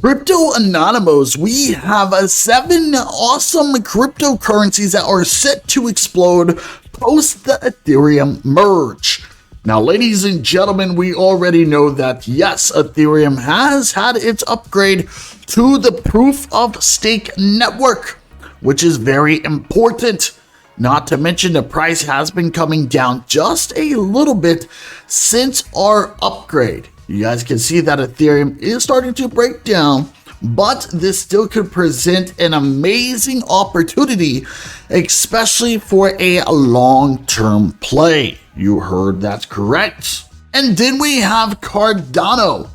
Crypto Anonymous, we have 7 awesome cryptocurrencies that are set to explode post the Ethereum merge. Now, ladies and gentlemen, we already know that yes, Ethereum has had its upgrade to the proof of stake network, which is very important. Not to mention the price has been coming down just a little bit since our upgrade. You guys can see that Ethereum is starting to break down, but this still could present an amazing opportunity, especially for a long-term play. You heard that correct. And then we have Cardano.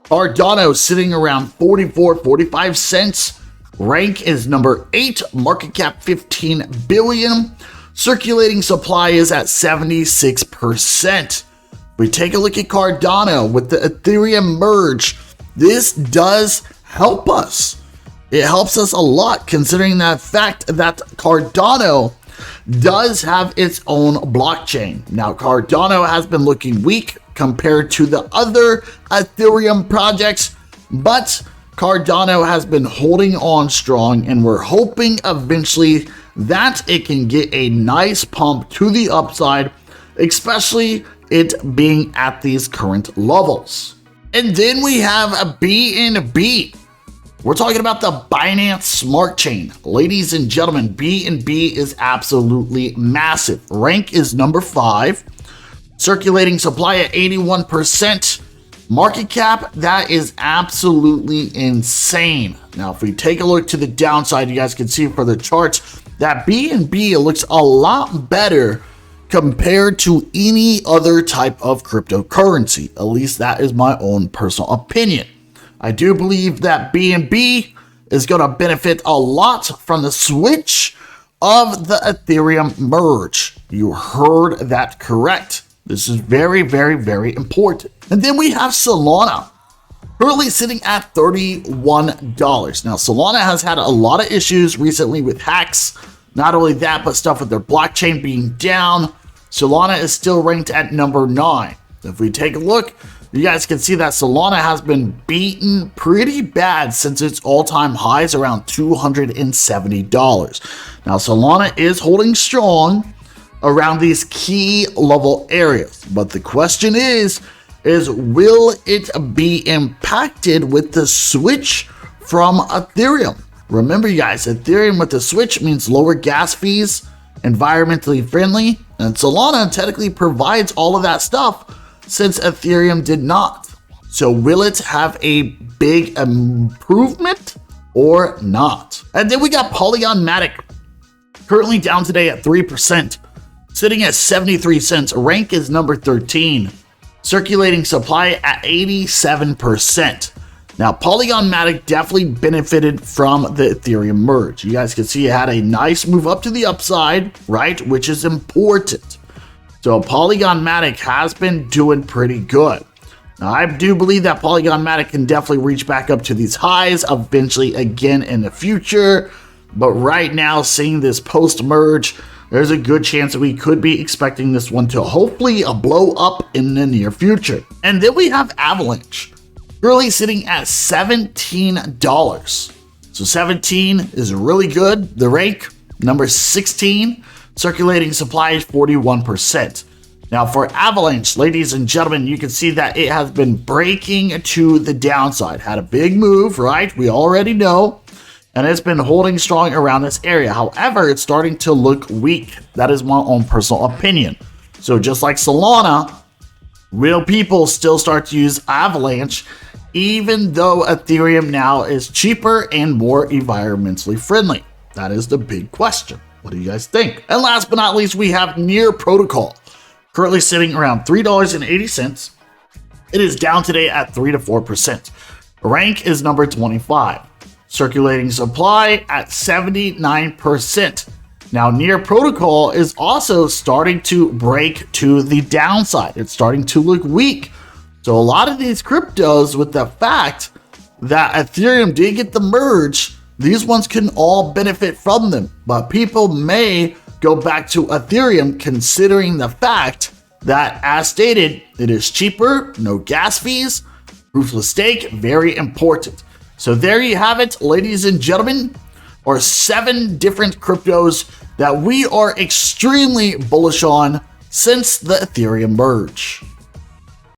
Cardano sitting around 45 cents. Rank is number 8, market cap 15 billion. Circulating supply is at 76%. We take a look at Cardano with the Ethereum merge. This does help us. It helps us a lot considering that fact that Cardano does have its own blockchain. Now, Cardano has been looking weak compared to the other Ethereum projects, but Cardano has been holding on strong, and we're hoping eventually that it can get a nice pump to the upside, especially it being at these current levels. And then we have a BNB. We're talking about the Binance Smart Chain. Ladies and gentlemen, BNB is absolutely massive. Rank is number 5. Circulating supply at 81%. Market cap, that is absolutely insane. Now, if we take a look to the downside, you guys can see for the charts that BNB looks a lot better compared to any other type of cryptocurrency. At least that is my own personal opinion. I do believe that BNB is going to benefit a lot from the switch of the Ethereum merge. You heard that correct. This is very, very, very important. And then we have Solana, currently sitting at $31. Now, Solana has had a lot of issues recently with hacks. Not only that, but stuff with their blockchain being down. Solana is still ranked at number 9. If we take a look, you guys can see that Solana has been beaten pretty bad since its all-time highs around $270. Now, Solana is holding strong around these key level areas, but the question is will it be impacted with the switch from Ethereum? Remember, you guys, Ethereum with the switch means lower gas fees, environmentally friendly, and Solana technically provides all of that stuff since Ethereum did not. So will it have a big improvement or not? And then we got Polygon Matic, currently down today at 3%, sitting at 73 cents. Rank is number 13. Circulating supply at 87%. Now, Polygon Matic definitely benefited from the Ethereum merge. You guys can see it had a nice move up to the upside, right? Which is important. So Polygon Matic has been doing pretty good. Now, I do believe that Polygon Matic can definitely reach back up to these highs eventually again in the future. But right now, seeing this post-merge, there's a good chance that we could be expecting this one to hopefully blow up in the near future. And then we have Avalanche, currently sitting at $17. So 17 is really good. The rank, number 16. Circulating supply is 41%. Now for Avalanche, ladies and gentlemen, you can see that it has been breaking to the downside. Had a big move, right? We already know. And it's been holding strong around this area. However, it's starting to look weak. That is my own personal opinion. So just like Solana, real people still start to use Avalanche, even though Ethereum now is cheaper and more environmentally friendly. That is the big question. What do you guys think? And last but not least, we have Near Protocol, currently sitting around $3.80. It is down today at 3 to 4%. Rank is number 25. Circulating supply at 79%. Now, Near Protocol is also starting to break to the downside. It's starting to look weak. So a lot of these cryptos, with the fact that Ethereum did get the merge, these ones can all benefit from them. But people may go back to Ethereum considering the fact that, as stated, it is cheaper, no gas fees, proof of stake, very important. So there you have it, ladies and gentlemen, are 7 different cryptos that we are extremely bullish on since the Ethereum merge.